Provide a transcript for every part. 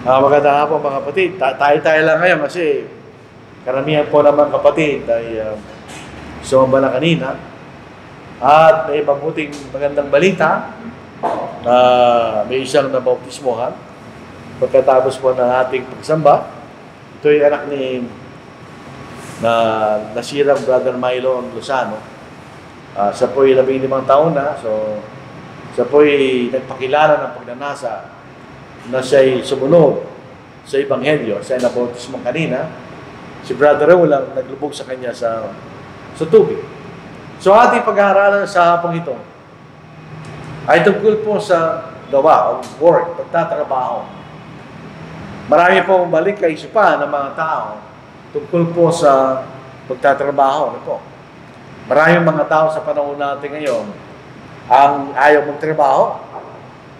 Magandang hapon mga kapatid. Tayo lang ngayon kasi karamihan po naman kapatid ay sumamba na kanina. At may magandang balita na may isang nabautismohan pagkatapos po ng ating pagsamba. Ito ay anak ni nasirang Brother Milo Lozano. Siya po ay 15 taon na. So, siya po ay nagpakilala ng pagnanasa na siya'y sumunod sa Ebanghelyo. Siya ay nabautismo kanina. Si Brother Raul lang naglubog sa kanya sa tubig. So ating pag-aaralan sa hapong ito ay tungkol po sa gawa o work, pagtatrabaho. Marami po balik kay isipan ng mga tao tungkol po sa pagtatrabaho. Ano po? Maraming mga tao sa panahon natin ngayon ang ayaw magtrabaho.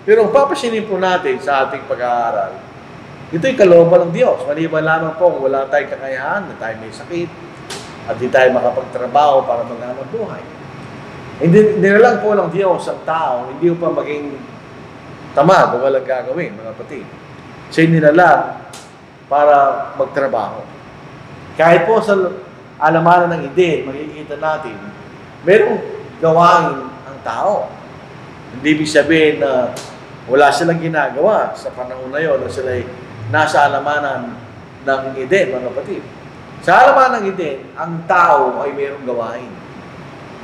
Pero ang papasinin po natin sa ating pag-aaral, ito'y kalooban ng Diyos. Maliban lamang po kung wala tayong kakayahan, na tayo may sakit, at di tayo makapagtrabaho para maghanap buhay. Hindi lang po ng Diyos ang tao, hindi po pa maging tamad o walang gagawin, mga kapatid. Siya nilalang para magtrabaho. Kahit po sa alamanan ng ide, makikita natin, merong gawain ang tao. Hindi ibig sabihin na wala silang ginagawa sa panahon na yun na sila'y nasa alamanan ng Eden, mga kapatid. Sa alamanan ng Eden, ang tao ay mayroong gawain.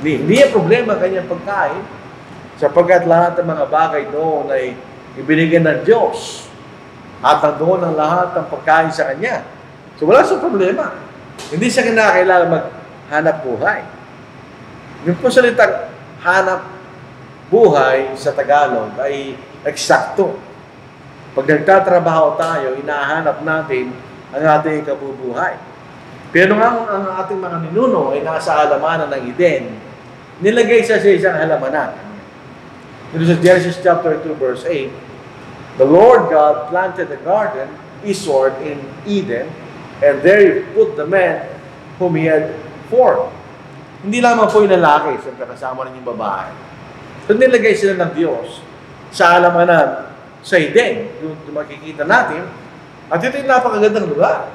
Hindi yung problema kanyang pagkain sapagkat lahat ng mga bagay doon ay ibinigay ng Diyos at doon ang lahat ng pagkain sa kanya. So wala siyang problema. Hindi siya kinakailangan maghanap buhay. Yung po salitang hanap buhay sa Tagalog ay eksakto. Pag nagtatrabaho tayo, inahanap natin ang ating kabubuhay. Pero nga ang ating mga ninuno ay nasa halamanan ng Eden, nilagay siya sa isang halamanan. Dito sa Genesis chapter 2 verse 8, the Lord God planted a garden eastward in Eden, and there He put the man whom He had formed. Hindi lamang po yung lalaki, siyempre kasama rin yung babae. So nilagay sila ng Diyos sa halamanan sa Eden, yung makikita natin. At ito yung napakagandang lugar.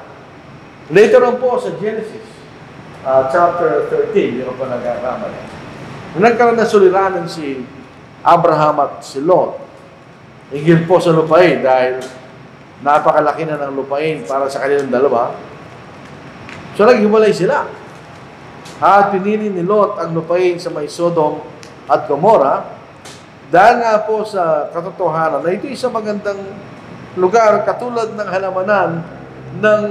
Later on po sa Genesis, chapter 13, hindi ko pa nagkakamali. Nagkaroon na suliranan si Abraham at si Lot. Hingil po sa lupain dahil napakalaki na ng lupain para sa kanilang dalawa. So naghiwalay sila. At pinili ni Lot ang lupain sa may Sodom at Gomorrah. Dahil nga po sa katotohanan na ito isang magandang lugar katulad ng halamanan ng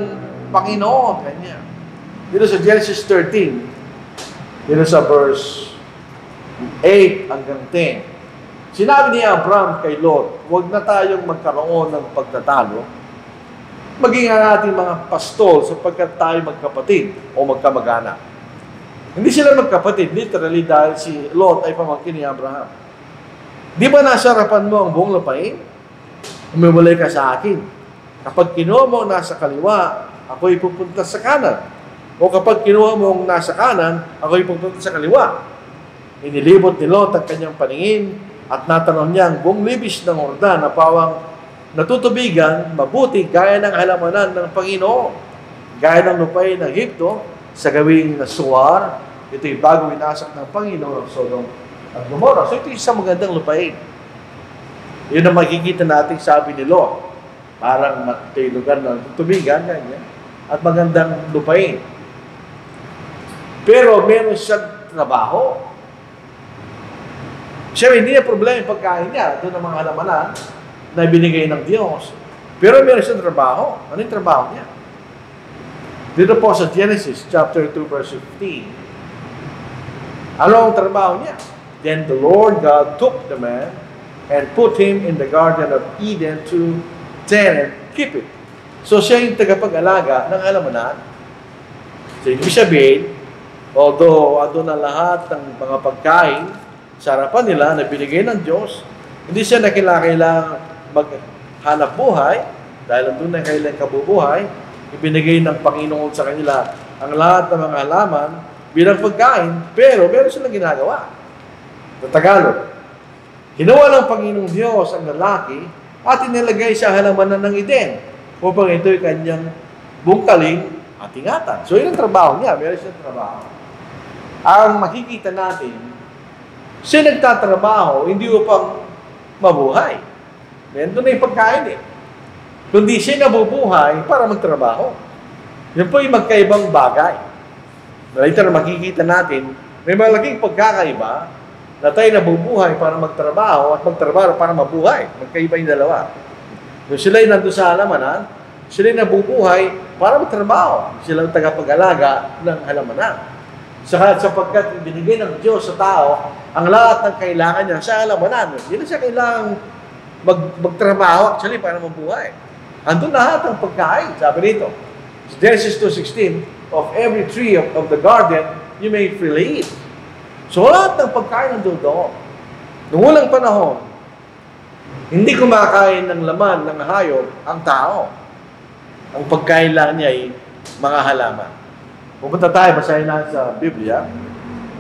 Panginoon kanya. Dito sa Genesis 13, dito sa verse 8 hanggang 10, sinabi ni Abraham kay Lot, huwag na tayong magkaroon ng pagtatalo, maging ang ating mga pastol sapagkat tayo magkapatid o magkamag-anak. Hindi sila magkapatid, literally, dahil si Lot ay pamangkin ni Abraham. Di ba nasa harapan mo ang buong lupain? Umiwalay ka sa akin. Kapag kinuha mo nasa kaliwa, ako'y pupunta sa kanan. O kapag kinuha mo nasa kanan, ako'y pupunta sa kaliwa. Inilibot ni Lot ang kanyang paningin at natanong niya ang buong libis ng Jordan na pawang natutubigan, mabuti gaya ng halamanan ng Panginoon. Gaya ng lupain ng Egypto sa gawing na Suar, ito'y bago winasak ng Panginoon ng Sodom at Gomorrah. So ito isang magandang lupain. Yun ang makikita natin sabi ni Lot. Parang ito'y lugar na tutubigan, ganyan, at magandang lupain. Pero meron siyang trabaho. Siya hindi na problema yung pagkain niya. Ito ng mga halamanan na binigay ng Diyos. Pero meron siyang trabaho. Ano yung trabaho niya? Dito po sa Genesis chapter 2 verse 15. Ano ang trabaho niya? Then the Lord God took the man and put him in the garden of Eden to tend and keep it. So siya yung tagapag-alaga ng halamanan. So ibig sabihin, although ando na lahat ng mga pagkain sa harapan nila na binigay ng Diyos, hindi siya nakilakailang maghanap buhay dahil andun na kailang kabubuhay, ibinigay ng Panginoon sa kanila ang lahat ng mga halaman bilang pagkain, pero meron silang ginagawa. Sa Tagalog, ginawa ng Panginoong Diyos ang lalaki at inilagay sa halamanan ng Eden upang ito'y kanyang bungkaling at ingatan. So, yun ang trabaho niya. Meron siyang trabaho. Ang makikita natin, siya nagtatrabaho, hindi upang mabuhay. Doon na yung pagkain eh. Kundi siya nabubuhay para magtrabaho. Yun po yung magkaibang bagay. Later, makikita natin, may malaking pagkakaiba na tayo nabubuhay para magtrabaho at magtrabaho para mabuhay. Magkaiba yung dalawa. Kung sila'y nandun sa halamanan, sila'y nabubuhay para magtrabaho. Sila ang tagapag-alaga ng halamanan. Sapagkat binigay ng Diyos sa tao ang lahat ng kailangan niya sa halamanan. Hindi na siya kailangang magtrabaho actually para mabuhay. Andun lahat ng pagkain. Sabi dito, Genesis 2:16, of every tree of the garden, you may freely eat. So lahat ng pagkain nandun doon. Noong unang panahon, hindi kumakain ng laman ng hayop ang tao. Ang pagkain lang niya ay mga halaman. Pupunta tayo, basahin natin sa Biblia.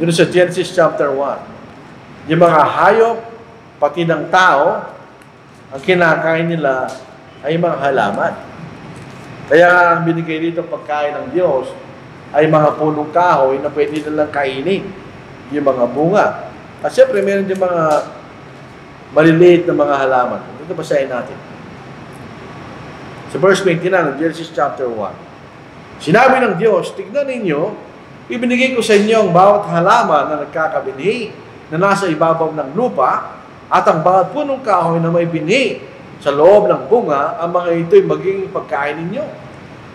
Dito sa Genesis chapter 1. Yung mga hayop, pati ng tao, ang kinakain nila ay mga halaman. Kaya ang binigay dito pagkain ng Diyos ay mga punong kahoy na pwede nilang kainin. Yung mga bunga. At siyempre, meron yung mga maliliit na mga halaman. Dito basahin natin. Sa verse 29 ng Genesis chapter 1. Sinabi ng Diyos, tignan ninyo, ibinigay ko sa inyo ang bawat halaman na nagkakabinhi na nasa ibabaw ng lupa at ang bawat punong kahoy na may binhi sa loob ng bunga, ang mga ito'y magiging pagkain ninyo.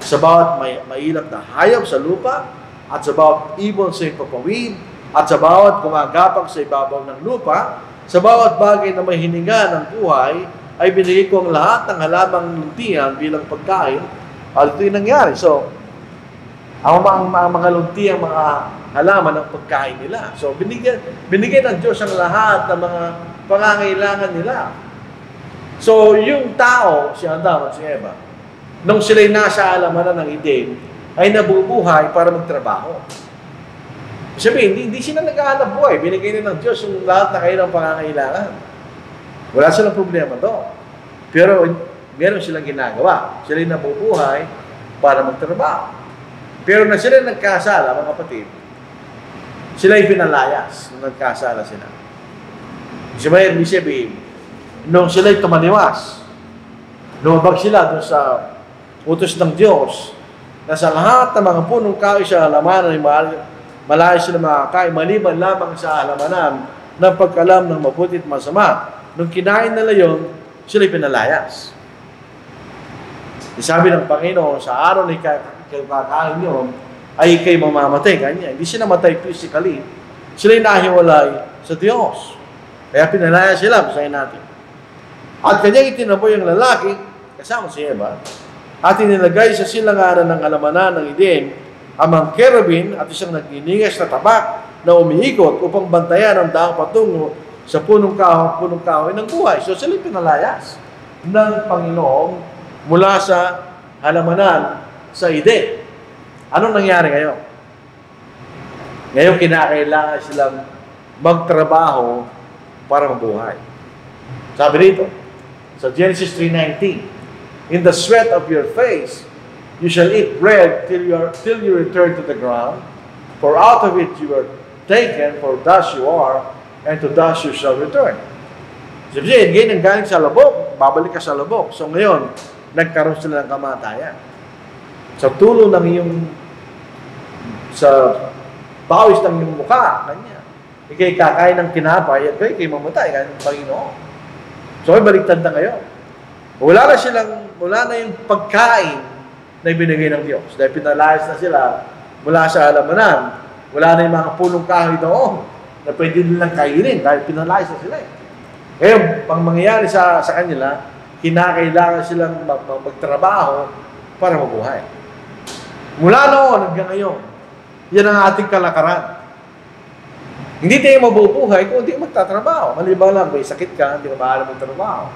Sa bawat mailap na hayop sa lupa at sa bawat ibon sa ipapawid at sa bawat gumagapang sa ibabaw ng lupa, sa bawat bagay na may hininga ng buhay, ay binigay ko ang lahat ng halamang luntian bilang pagkain. At ito'y nangyari. So, ang mga lunti, ang mga halaman ng pagkain nila. So, binigyan ng Diyos ang lahat ng mga pangangailangan nila. So, yung tao, si Adam at si Eva, nung sila'y nasa halamanan ng Eden, ay nabubuhay para magtrabaho. Sabi, hindi sila naghahanap buhay. Binigay na ng Diyos yung lahat na kanilang pangangailangan. Wala silang problema doon. Pero, meron silang ginagawa. Sila'y nabubuhay para magtrabaho. Pero na sila nagkasala, mga kapatid, sila'y pinalayas nung nagkasala sila. Ibig sabihin, nung sila'y tumaniwas, lumabag sila doon sa utos ng Diyos, na sa lahat ng mga punong kahoy sa halamanan ay malayo sila makakain, maliban lamang sa halamanan ng pagkalam ng mabuti at masama. Nung kinain nila yun, sila'y pinalayas. Sabi ng Panginoon, sa araw na kakain nyo, ay kayo mamamatay. Kanya. Hindi sila matay physically. Sila'y nahiwalay sa Diyos. Kaya pinalaya sila, basahin natin. At kanyang itinaboy ang lalaki, kasama si Eva, at inilagay sa silanganan ng halamanan ng Eden ang mga kerubin at isang nagniningas na tabak na umiikot upang bantayan ang daang patungo sa punong kahoy ng buhay. So sila'y pinalayas ng Panginoon mula sa halamanan sa Eden. Anong nangyari ngayon? Ngayon, kinakailangan silang magtrabaho para mabuhay. Sabi rito, sa Genesis 3:19, in the sweat of your face, you shall eat bread till you return to the ground, for out of it you were taken, for thus you are, and to thus you shall return. Sabi siya, ngayon galing sa labok, babalik ka sa labok. So ngayon, nagkaroon sila ng kamatayan. Sa tulo ng iyong, sa pawis ng iyong mukha, kanya. Ikay kakain ng tinapay, at ikay mamatay, kaya ng Panginoon. So, baliktad na ngayon. Wala na yung pagkain na ibinigay ng Diyos. Dahil pinalayas na sila mula sa halamanan. Wala na yung mga punong kahoy doon na pwede nilang kainin dahil pinalayas na sila. Ngayon, pang mangyayari sa kanila, kinakailangan silang magtrabaho para mabuhay. Mula noon hanggang ngayon, yan ang ating kalakaran. Hindi tayo mabubuhay kung hindi magtatrabaho. Maliban lang, may sakit ka, hindi ka maalam magtrabaho.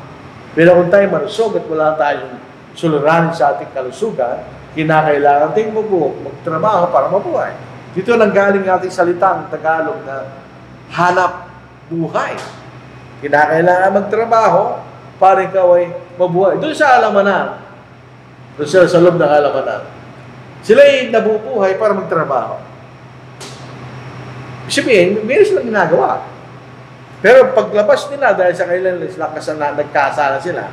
Pero kung tayo malusog at wala tayong suliranin sa ating kalusugan, kinakailangan tayong magtrabaho para mabuhay. Dito lang galing ating salitang Tagalog na hanap buhay. Kinakailangan magtrabaho para ikaw ay mabuhay. Doon sa alamanan, doon sa loob ng alamanan, sila ay nabubuhay para magtrabaho. Sabihin, meron silang ginagawa. Pero paglabas nila, dahil sa kailan nagkasala sila,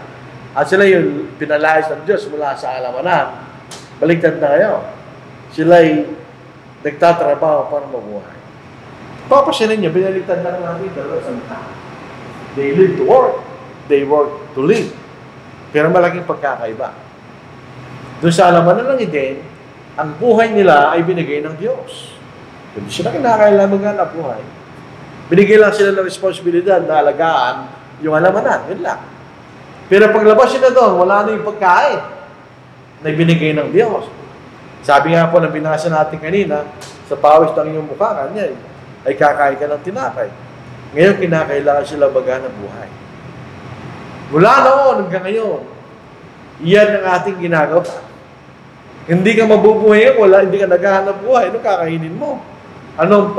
at sila yung pinalayas ng Diyos mula sa alamanan, baliktad na kayo. Sila ay nagtatrabaho para mabuhay. Papasyanin niya, binaliktad na natin dalawa sa they live to work. They work to live. Pero malaking pagkakaiba. Doon sa alamanan ng Eden, ang buhay nila ay binigay ng Diyos. Hindi sila kinakailangan maghanap buhay. Binigay lang sila ng responsibilidad na alagaan yung alamanan. Yun lang. Pero paglabas sila doon, wala na yung pagkain na binigay ng Diyos. Sabi nga po na binasa natin kanina, sa pawis ng iyong mukha, kanya ay kakain ka ng tinapay. Ngayon, kinakailangan sila maghanap buhay. Mula noon hanggang ngayon, iyan ang ating ginagawa. Hindi ka mabubuhay, hindi ka naghahanap buhay, anong kakainin mo? Anong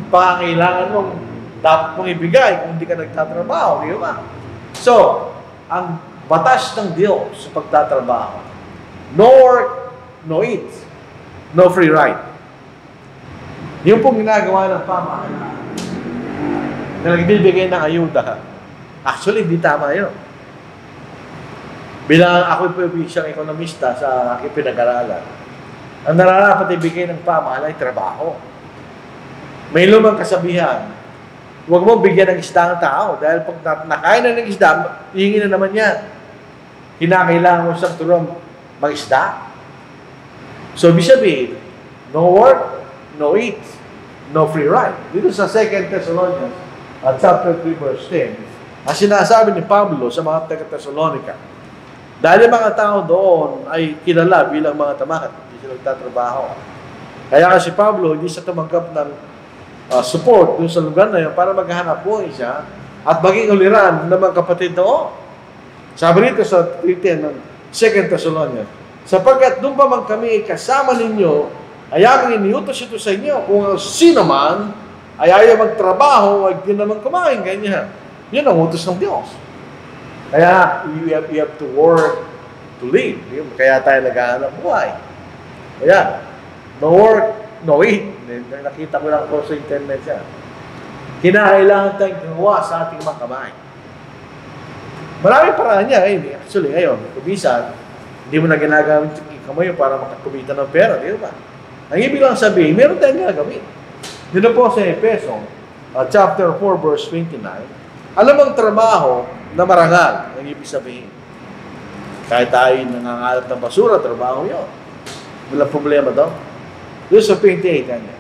pangangailangan mong dapat mong ibigay kung hindi ka nagtatrabaho, di ba? So, ang batas ng Diyos sa pagtatrabaho, no work, no eat, no free ride. Yung pong ginagawa ng pamahalaan na nagbibigay ng ayuda, actually, hindi tama yun. Bilang ako po isang ekonomista sa aking pinag-aralan, ang nararapat ibigay ng pamahalaan ay trabaho. May lumang kasabihan, huwag mo bigyan ng isda ang tao dahil pag nakain na ng isda, hihingi na naman yan. Kinakailangan mo siyang tulong mag-isda. So, ibig sabihin, no work, no eat, no free ride. Dito sa 2 Thessalonians, chapter 3, verse 10, ang sinasabi ni Pablo sa mga taga-Thessalonica, dahil mga tao doon ay kilala bilang mga tamad, hindi sila nagtatrabaho. Kaya kasi Pablo, hindi siya tumanggap ng support dun sa lugar na yun para maghanap buhay siya at maging uliran ng mga kapatid doon. Sabi rito sa 3:10 ng 2 Thessalonians, sapagkat doon pa man kami kasama ninyo, ay aming iniutos ito sa inyo, kung sino man ay ayaw magtrabaho, ay di naman kumain, ganyan. Yun ang utos ng Diyos. Kaya, you have to work to live. Kaya tayo naghahanap buhay. Kaya, no work, no eat. Nakita ko lang po sa internet siya. Kinakailangan tayong gumawa sa ating mga kamay. Maraming paraan niya. Actually, ngayon, kubisan, hindi mo na ginagamit yung kamay para makakumita ng pera. Di ba? Ang ibig lang sabihin, meron tayong gagawin. Dito po sa Efeso, chapter 4, verse 29, alam ang trabaho na marangal, ang ibig sabihin. Kahit tayo nangangalap ng basura, trabaho yun. Walang problema daw. Doon sa 28, kanya.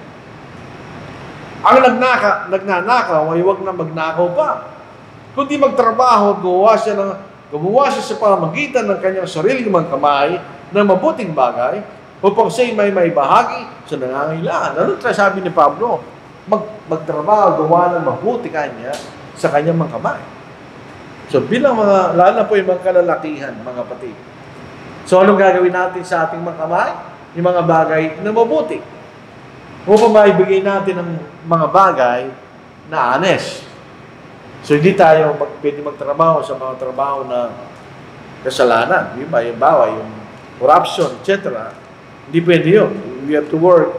Ang nagnanakaw ay huwag na magnakaw pa. Kundi magtrabaho, gumawa siya sa pamamagitan ng kanyang sarili mga kamay ng mabuting bagay upang siya'y may bahagi sa nangangailangan. Ano sabi ni Pablo? Magtrabaho, gawa ng mabuti kanya sa kanyang mga kamay. So bilang lalo na po yung mga kalalakihan, mga kapatid. So anong gagawin natin sa ating mga kamay? Yung mga bagay na mabuti. Upang maibigay natin ng mga bagay na honest. So hindi tayo pwede magtrabaho sa mga trabaho na kasalanan. Di ba? Yung bawa, yung corruption, etc. Hindi pwede yun. We have to work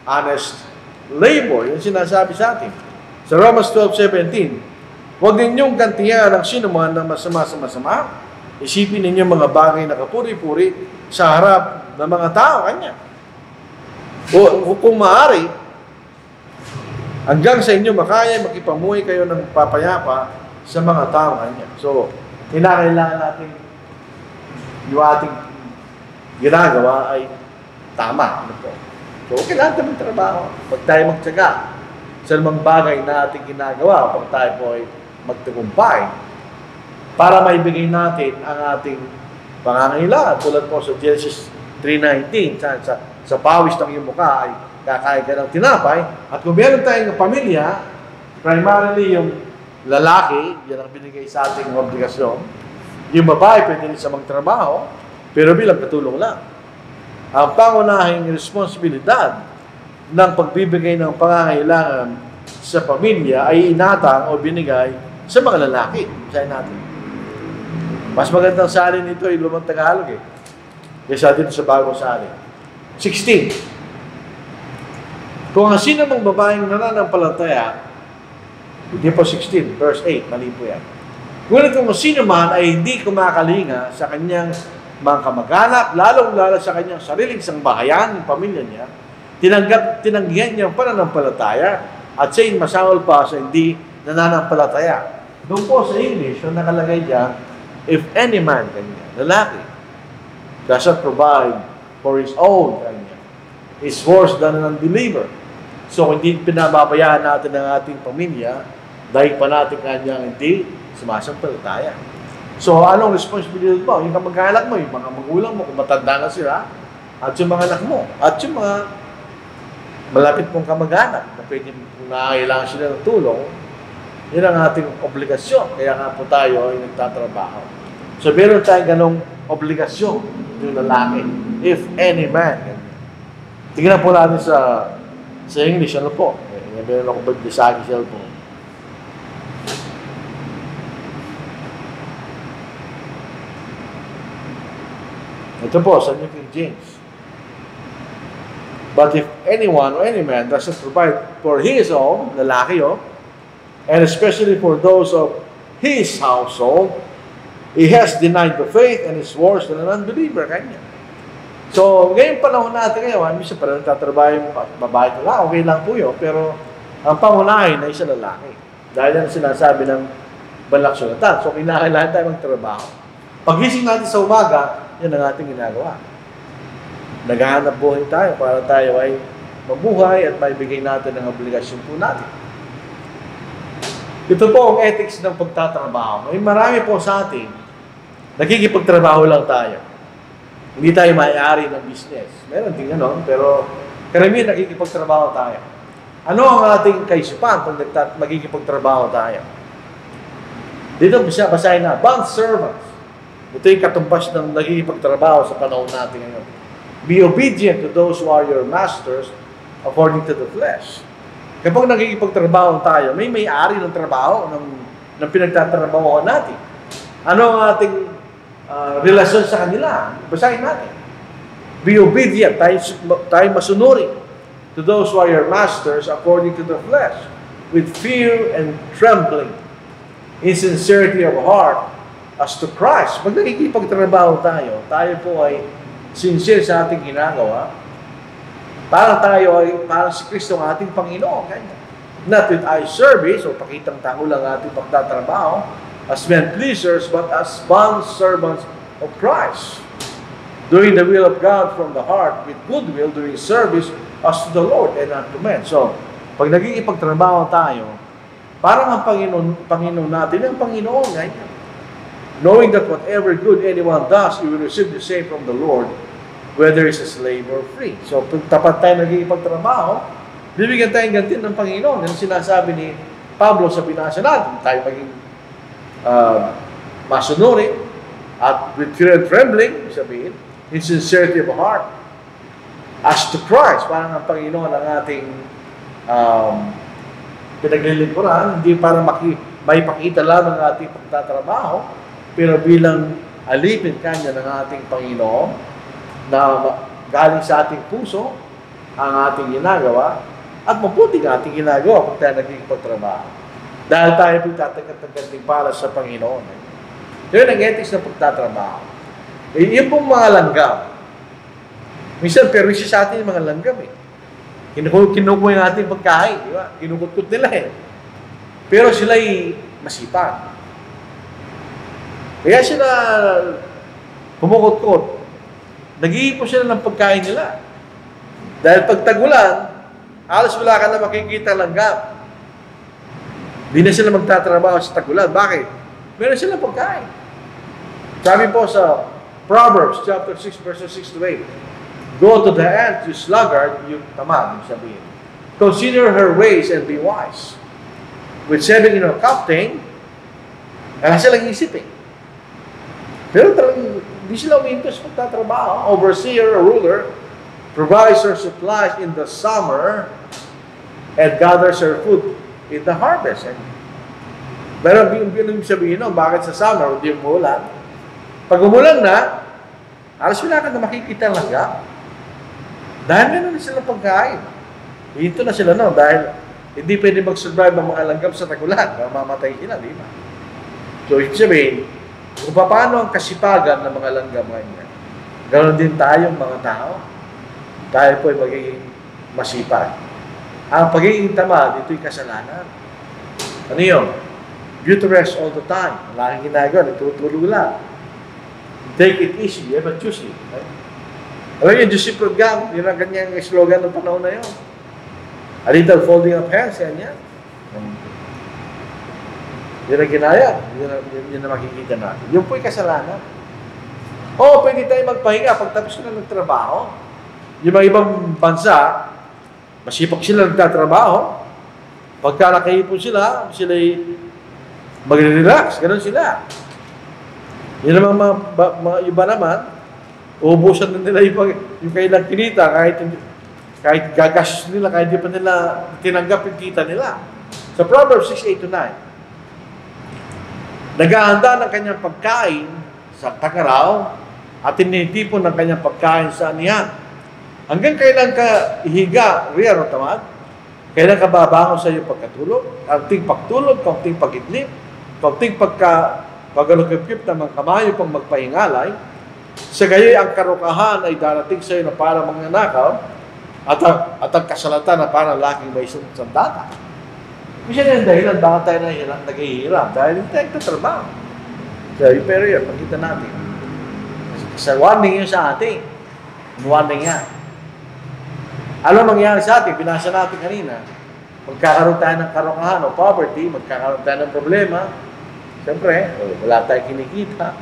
honest labor. Yung sinasabi sa atin. Sa Romans 12:17, huwag ninyong gantihan ang sinuman ng masama. Isipin ninyo mga bagay na kapuri-puri sa harap ng mga tao kanya. O kung maaari, hanggang sa inyo makaya makipamuhay kayo ng papayapa sa mga tao kanya. So, kinakailangan natin yung ating ginagawa ay tama. So, kailangan natin magtrabaho. Pag tayo magtsaga sa mga bagay na ating ginagawa, pag tayo po ay magtagumpay, para maibigay natin ang ating pangangailangan. Tulad po sa Genesis 3:19, sa pawis ng iyong mukha ay kakain ka ng tinapay. At kung meron tayong pamilya, primarily yung lalaki, yan ang binigay sa ating obligasyon. Yung babae, pwede rin sa magtrabaho, pero bilang katulong lang. Ang pangunahing responsibilidad ng pagbibigay ng pangangailangan sa pamilya ay inatang o binigay sa mga lalaki. Sabi natin. Mas magandang salin nito ay lumang Tagalog eh. Kaysa dito sa bagong salin. 16. Kung ang sino mang babaeng nananampalataya, hindi po 16, verse 8, mali po yan. Ngunit kung sino man ay hindi kumakalinga sa kanyang mga kamag-anak, lalong-lalo sa kanyang sariling sangbahayan, yung pamilya niya, tinanggihan niya ang pananampalataya at siya'y masawal pa sa hindi nananampalataya. Doon po sa English, yung nakalagay diyan, if any man, kanya, lalaki, doesn't provide for his own, kanya, is worse than an unbeliever. So, hindi pinababayaan natin ang ating pamilya dahil pa natin kanyang hindi sumasampalataya. So, anong responsibility mo? Yung kamag-anak mo, yung mga magulang mo, kung matanda na sila, at yung mga anak mo, at yung mga malapit mong kamag-anak, na pwede kung nangangailangan sila ng tulong, yun ang ating obligasyon. Kaya nga po tayo ay nagtatrabaho. So, meron tayong ganong obligasyon yung lalaki. If any man. Tingnan po natin sa English, ano po? Meron ako ba sa aking cellphone? Ito po, sa New King James. But if anyone or any man doesn't provide for his own, lalaki and especially for those of his household, he has denied the faith and is worse than an unbeliever. Kanya. So, ngayong panahon natin ngayon, minsan parang nagtatrabaho yung babae ko lang, okay lang po yun, pero ang pangunahin ay sa lalaki. Dahil yan sinasabi ng balak sulatan. So, kinakailangan tayo magtrabaho. Pagising natin sa umaga, yan ang ating ginagawa. Naghahanap buhay tayo para tayo ay mabuhay at maibigay natin ang obligasyon po natin. Ito po ang ethics ng pagtatrabaho. May marami po sa atin, nakikipagtrabaho lang tayo. Hindi tayo may-ari ng business. Meron din gano'n, pero karamihan nakikipagtrabaho tayo. Ano ang ating kaisipan pag magkikipagtrabaho tayo? Dito basahin na, bond servants. Ito yung katumbas ng nagkikipagtrabaho sa panahon natin ngayon. Be obedient to those who are your masters according to the flesh. Kapag nagkikipagtrabaho tayo, may may-ari ng trabaho, ng pinagtatrabaho natin. Ano ang ating relasyon sa kanila? Basahin natin. Be obedient, tayo masunurin to those who are your masters according to the flesh, with fear and trembling, in sincerity of heart, as to Christ. Pag nakikipagtrabaho tayo, tayo po ay sincere sa ating ginagawa, parang si Kristo ang ating Panginoon. Not with eye service, o pakitang tao lang ating pagtatrabaho, as men pleasers, but as bond servants of Christ, doing the will of God from the heart, with goodwill, doing service as to the Lord and not to men. So, pag nagkikipagtrabaho tayo, parang ang Panginoon natin, ang Panginoon, ganyan. Knowing that whatever good anyone does, he will receive the same from the Lord, whether he's a slave or free. So, kung tapat tayo nagkikipagtrabaho, bibigyan tayong gantin ng Panginoon. Yan sinasabi ni Pablo sa binasa natin, tayo maging masunurin at with fear and trembling, sabihin, in sincerity of heart, as to Christ, parang ang Panginoon ang ating pinaglilingkuran, hindi para maipakita lang ang ating pagtatrabaho, pero bilang alipin kanya ng ating Panginoon na galing sa ating puso ang ating ginagawa at mabuti ang ating ginagawa kung tayo nagkikipagtrabaho. Dahil tayo po tatanggap para sa Panginoon. Yun ang ethics ng pagtatrabaho. Yung pong mga langgam. Minsan, pero isa sa atin yung mga langgam eh. Kinukuha yung ating pagkain, di ba? Kinukutkot nila eh. Pero sila'y masipag. Kaya sila kumukutkot. Nag-iipon sila ng pagkain nila. Dahil pag tagulan, alas wala ka na makikita langgam. Hindi na sila magtatrabaho sa tagulan. Bakit? Meron silang pagkain. Sabi po sa Proverbs chapter 6 verses 6 to 8, go to the ant, you sluggard, you tamad, sabihin. Consider her ways and be wise. With saving in her captain, wala silang isip eh. Pero talagang hindi sila uminto sa pagtatrabaho. Overseer, a ruler, provides her supplies in the summer and gathers her food in the harvest. Pero yung sabihin, no, bakit sa summer, hindi umulan? Pag umulan na, alas wala ka na makikita ng langga. Dahil meron na silang pagkain. Ito na sila no, dahil hindi pwede mag-survive ang mga langgam sa tagulan. Mamamatay sila, di ba? So, ibig sabihin, kung paano ang kasipagan ng mga langgam ngayon, ganoon din tayong mga tao. Tayo po ay magiging masipag. Ang pagiging tamad, ito'y kasalanan. Ano yun? You to rest all the time. Wala kang ginagawa, nagtutulog lang. Take it easy, you have a choose it. Right? Alam niyo, Joseph Program, yun ang kanyang slogan ng panahon na yun. A little folding of hands, yan yan. Yun ang ginaya. Yun ang makikita natin. Yun po'y kasalanan. Oo, pwede tayo magpahinga pagtapos na ng trabaho. Yung mga ibang bansa, masipag sila nagtatrabaho. Pagka nakaipon sila, sila'y magre-relax. Ganun sila. Yun naman mga iba naman, uubusan na nila yung kailang kinita kahit gagas nila, kahit di pa nila tinanggap yung kita nila. Sa Proverbs 6:8-9, naghahanda ng kanyang pagkain sa takaraw at tinitipon ng kanyang pagkain sa anihan. Hanggang kailan ka ihiga, riyan o tamad? Kailan ka babangon sa iyong pagkatulog? Kaunting pagtulog, kaunting pag-idlip, kaunting paggalukip-kip ng mga kamayo pang magpahingalay. Sa gayoy ang karukahan ay darating sa iyo na para magnanakaw at ang kasalatan na para laking may sandata. Kasi yan ang dahilan bakit tayo naghihirap dahil hindi tayo trabaho. Pero yun, makita natin. Sa warning yun sa atin. Warning yan. Alam mangyari sa atin, binasa natin kanina, magkakaroon tayo ng karukahan o poverty, magkakaroon tayo ng problema. Siyempre, wala tayong kinikita,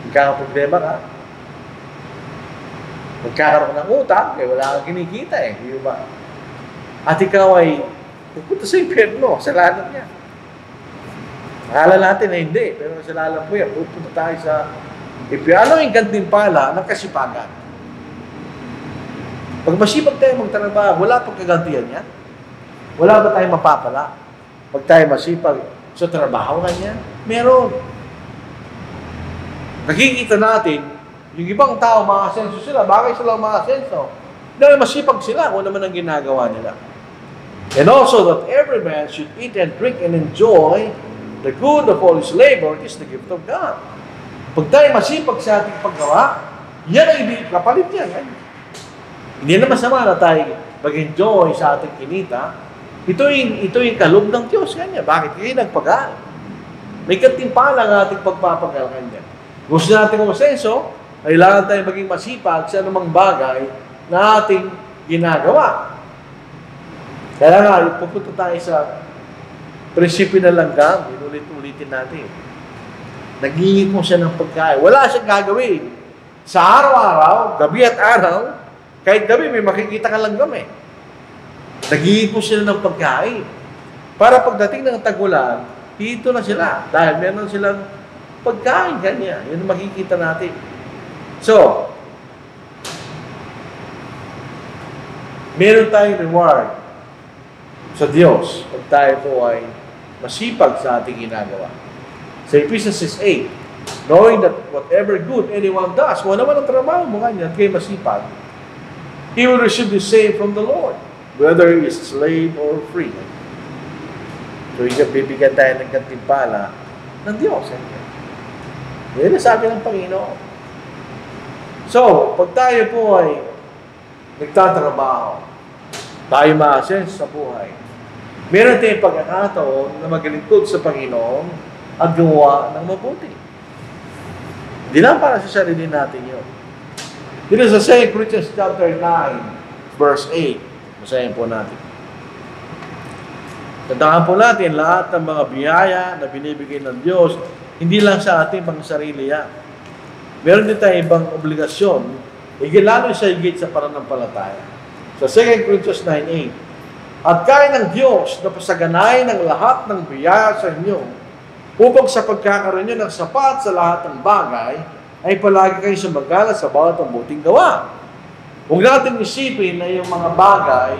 magkakaproblema ka. Magkakaroon ng utang, kaya wala kang kinikita eh. Di ba? At ikaw ay pupunta sa impyerno, kasalanan niya. Akala natin na hindi, pero kasalanan po yan. Pupunta tayo sa impyerno. Ano yung gantimpala ng kasipagan? Pag masipag tayo magtrabaho, wala pang kagantihan yan. Wala ba tayong mapapala? Pag tayo masipag sa trabaho kanya, meron. Nakikita natin, yung ibang tao, makasenso sila. Bakit sila makasenso? Dahil masipag sila kung naman ang ginagawa nila. And also that every man should eat and drink and enjoy the good of all his labor is the gift of God. Pag tayo masipag sa ating paggawa, yan ay hindi kapalit yan. Hindi na masama na tayo mag-enjoy sa ating kinita. Ito yung kaloob ng Diyos. Kanya. Bakit? Kaya nagpagal. May kantimpala ang ating pagpapagal kanya. Gusto natin kumasenso, kailangan tayo maging masipag sa anumang bagay na ating ginagawa. Kaya nga, pupunta tayo sa prinsipyo na langgam. Inulit-ulitin natin. Nagingit mo siya ng pagkain. Wala siyang gagawin. Sa araw-araw, gabi at araw, kahit gabi, may makikita ka langgam eh. Nagiging sila ng pagkain. Para pagdating ng tagulan, dito na sila. Dahil meron silang pagkain kanya. Yun ang makikita natin. So, meron tayong reward sa Diyos pag tayo po ay masipag sa ating ginagawa. Sa Ephesians 6:8, knowing that whatever good anyone does, kung naman ang trabaho mo kanya at kayo masipag, he will receive the same from the Lord, whether he is slave or free. So, bibigyan tayo ng gantimpala ng Diyos. Yan ang sabi ng Panginoon. So, pag tayo po ay nagtatrabaho, tayo ma-ascend sa buhay, meron tayong pagkakataon na maglingkod sa Panginoon at gumawa ng mabuti. Hindi lang para sa sarili natin yun. Dito sa 2 Corinthians chapter 9, verse 8. Basahin po natin. Tandaan po natin, lahat ng mga biyaya na binibigay ng Diyos, hindi lang sa ating pang sarili yan. Meron din tayong ibang obligasyon, lalo sa higit sa pananampalataya. Sa 2 Corinthians 9:8, at kaya ng Diyos na pasaganayin ng lahat ng biyaya sa inyo, upang sa pagkakaroon nyo ng sapat sa lahat ng bagay, ay palagi kayo sumagala sa bawat mabuting gawa. Huwag natin isipin na yung mga bagay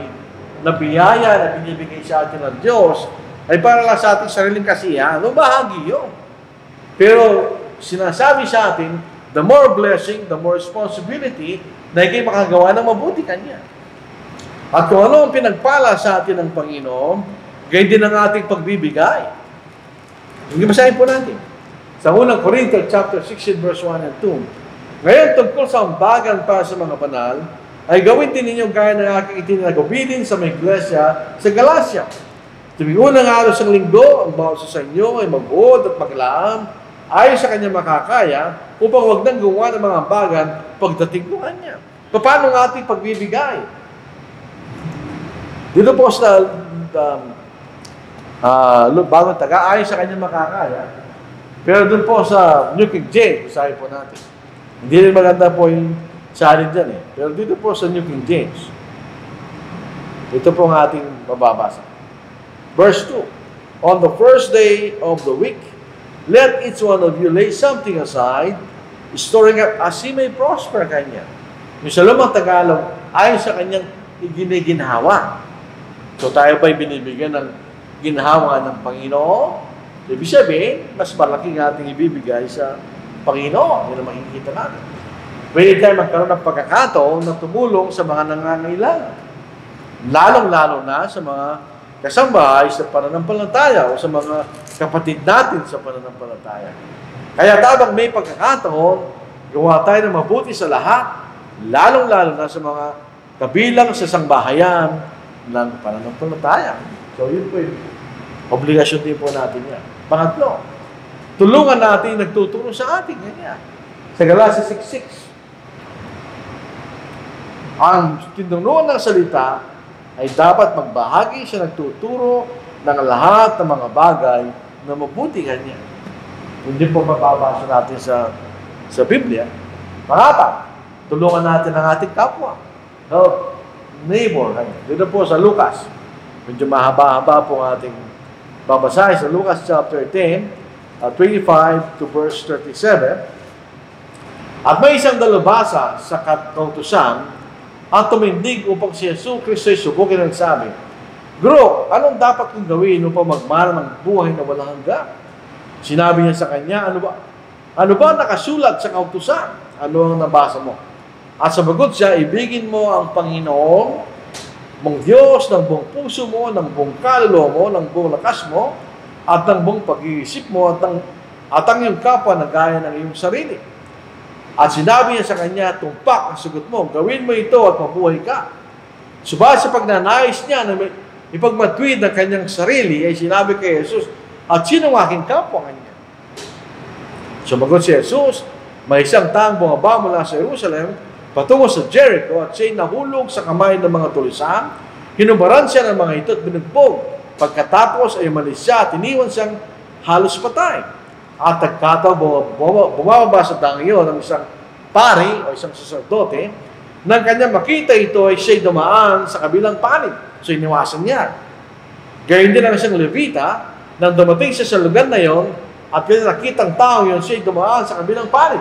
na biyaya na binibigay sa atin ng Diyos ay para lang sa ating sariling kasiyahan. No, bahagi yun. Pero sinasabi sa atin, the more blessing, the more responsibility na ikay makagawa ng mabuti kanya. At kung ano ang pinagpala sa atin ng Panginoon, gayon din ang ating pagbibigay. Hindi basahin po natin. Sa unang Corinthians chapter 16 verse 1 and 2. Ngayon tungkol sa ambagan para sa mga banal, ay gawin din ninyo gaya ng aking itinagawin sa mga iglesia sa Galacia. Tuwing unang araw sa linggo, ang bawat sa inyo ay magbuod at maglaam ayon sa kanya makakaya upang huwag nang gumawa ng mga ambagan pagdating ng kanya. Paano ang ating pagbibigay? Dito po sa bagong taga, ayon sa kanya makakaya. Pero doon po sa New King James, sabi po natin. Hindi rin maganda po yung salin dyan eh. Pero dito po sa New King James, ito po ang ating mababasa. Verse 2, on the first day of the week, let each one of you lay something aside, storing up as he may prosper kanya. Yung sa lumang Tagalog, ayon sa kanyang giniginhawa. So tayo ba'y binibigyan ng ginhawa ng Panginoon? Ibig sabihin, mas malaki ang ating ibibigay sa Panginoon. Yun ang makikita natin. Pwede tayo magkaroon ng pagkakataon na tumulong sa mga nangangailangan. Lalong-lalo na sa mga kasambahay sa pananampalataya o sa mga kapatid natin sa pananampalataya. Kaya tabang may pagkakataon, gawa tayo ng mabuti sa lahat, lalong-lalo na sa mga kabilang sa sangbahayan ng pananampalataya. So yun po yun. Obligasyon din po natin yan. Pangatlo, tulungan natin nagtuturo sa atin. Ganyan. Sa Galatia 6:6. Ang tinuruan ng salita ay dapat magbahagi siya nagtuturo ng lahat ng mga bagay na mabuti kanya. Hindi po mababasa natin sa Biblia. Pangapat, tulungan natin ang ating kapwa. Help neighbor. Dito po sa Lucas. Medyo mahaba-haba po ang ating babasahin sa Lucas chapter 10, 25 to verse 37. At may isang dalubhasa sa kautusan at tumindig upang si Jesus Kristo ay subukin ang sabi, Guro, anong dapat kong gawin upang magmana ng buhay na walang hanggan? Sinabi niya sa kanya, ano ba nakasulat sa kautusan? Ano ang nabasa mo? At sabagot siya, ibigin mo ang Panginoon mong Diyos ng buong puso mo, ng buong kaluluwa mo, ng buong lakas mo, at ng buong pag-iisip mo, at ang iyong kapwa na gaya ng iyong sarili. At sinabi niya sa kanya, tumpak ang sagot mo, gawin mo ito at mabuhay ka. Subalit sa pagnanais niya na ipagmatwid ng kanyang sarili, ay sinabi kay Jesus, at sino ang aking kapwa kanya? Sumagot si Jesus, may isang taong bumaba mula sa Jerusalem, patungo sa Jericho, at siya'y nahulog sa kamay ng mga tulisan, hinubaran siya ng mga ito at binugbog. Pagkatapos ay umalis siya at iniwan siyang halos patay. At nagkataon, bumababa sa taong iyon ng isang pari o isang saserdote, nang kanya makita ito ay siya'y dumaan sa kabilang panig. So iniwasan niya. Gayun din ang isang Levita, nang dumating siya sa lugar na iyon, at kaya nakitang taong iyon, siya'y dumaan sa kabilang panig.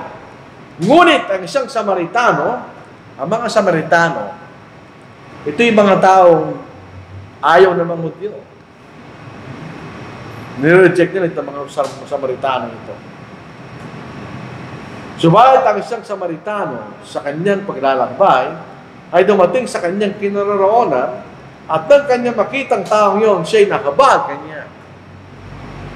Ngunit ang isang Samaritano, ang mga Samaritano, ito yung mga taong ayaw na mga Hudyo. Nire-reject nila itong mga Samaritano ito. Subalit ang isang Samaritano sa kanyang paglalakbay ay dumating sa kanyang kinaroroonan at nang kanya makitang taong yon, siya'y nakabag kanya.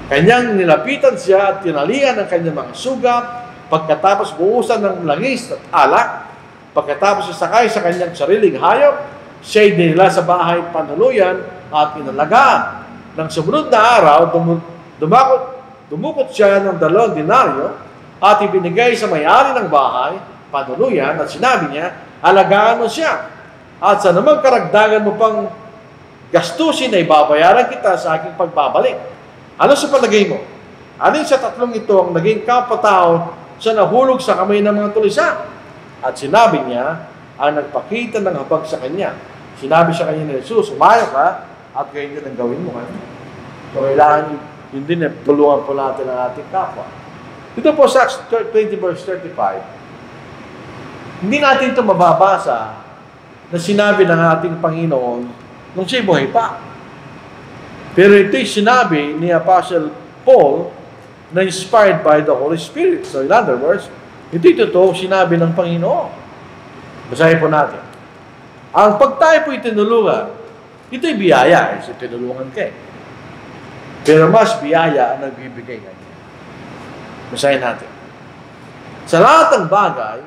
Kanyang nilapitan siya at tinalian ng kanyang mga sugat pagkatapos buusan ng langis at alak. Pagkatapos isakay sa kanyang sariling hayop, siya'y dinila sa bahay panuluyan at inalagaan. Nang sumunod na araw, dumukot siya ng 2 denaryo at ibinigay sa may-ari ng bahay, panuluyan, at sinabi niya, alagaan mo siya. At sa namang karagdagan mo pang gastusin ay babayaran kita sa aking pagbabalik. Ano sa palagay mo? Alin sa tatlong ito ang naging kapatao sa nahulog sa kamay ng mga tulisan? At sinabi niya, ang nagpakita ng habag sa kanya. Sinabi sa kanya ni Jesus, umayo ka, at ganyan din ang gawin mo. So, kailangan yun din, tulungan po natin ang ating kapwa. Dito po sa Acts 20 verse 35, hindi natin ito mababasa na sinabi ng ating Panginoon nung siya'y buhay pa. Pero ito'y sinabi ni Apostle Paul na inspired by the Holy Spirit. So, in other words, Ito'y totoo sinabi ng Panginoon. Basahin po natin. Ang pag tayo po'y tinulungan, ito'y biyaya. Kasi tinulungan ka eh. Pero mas biyaya ang nagbibigay kanya. Basahin natin. Sa lahat ng bagay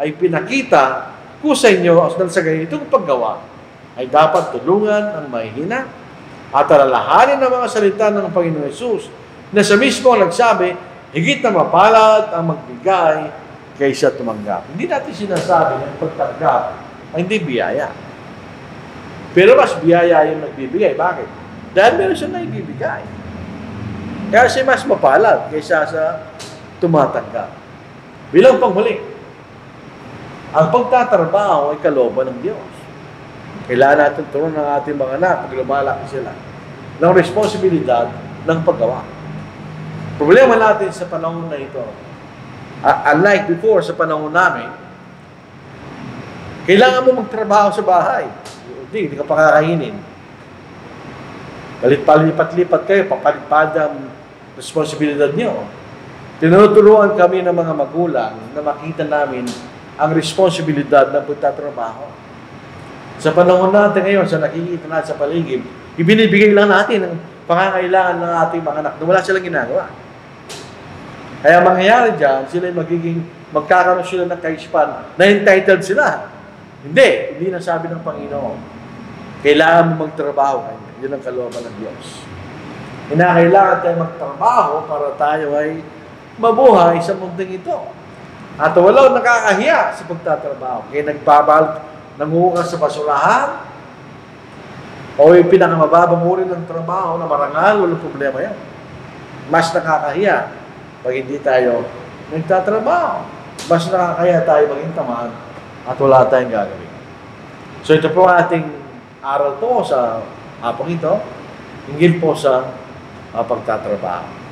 ay pinakita ko sa inyo sa ganitong paggawa ay dapat tulungan ang mahihina at alalahanin ng mga salita ng Panginoon Hesus na sa mismo nagsabi, higit na mapalad ang magbigay kaysa tumanggap. Hindi natin sinasabi ng pagtanggap ay hindi biyaya. Pero mas biyaya yung nagbibigay. Bakit? Dahil meron siya naibibigay. Kaya siya mas mapalad kaysa sa tumatanggap. Bilang panghuli, ang pagtatrabaho ay kalooban ng Diyos. Kailangan natin turuan ng ating mga anak pag lumalaki sila ng responsibilidad ng paggawa. Problema natin sa panahon na ito, unlike before sa panahon namin, kailangan mo magtrabaho sa bahay. Hindi ka pakakainin. Palipat-lipat kayo, papalit-pad ang responsibilidad niyo. Tinuturuan kami ng mga magulang na makita namin ang responsibilidad ng pagtatrabaho. Sa panahon natin ngayon, sa nakikita natin sa paligid, ibinibigay lang natin ang pangangailangan ng ating mga anak na wala silang ginagawa. Kaya mangyayari dyan, sila magkakaroon sila ng kaisipan na entitled sila. Hindi na sabi ng Panginoon. Kailangan mo magtrabaho. Yun ang kalooban ng Diyos. Kailangan tayo magtrabaho para tayo ay mabuhay sa mundong ito. At walang nakakahiya sa pagtatrabaho. Kaya nanguhukas sa basurahan, o yung pinakamababang uri ng trabaho na marangal, walang problema yan. Mas nakakahiya pag hindi tayo nagtatrabaho. Mas nakakahiya tayo maging tamad at wala tayong gagawin. So ito po ating aral po sa hapong ito, hinggil po sa pagtatrabaho.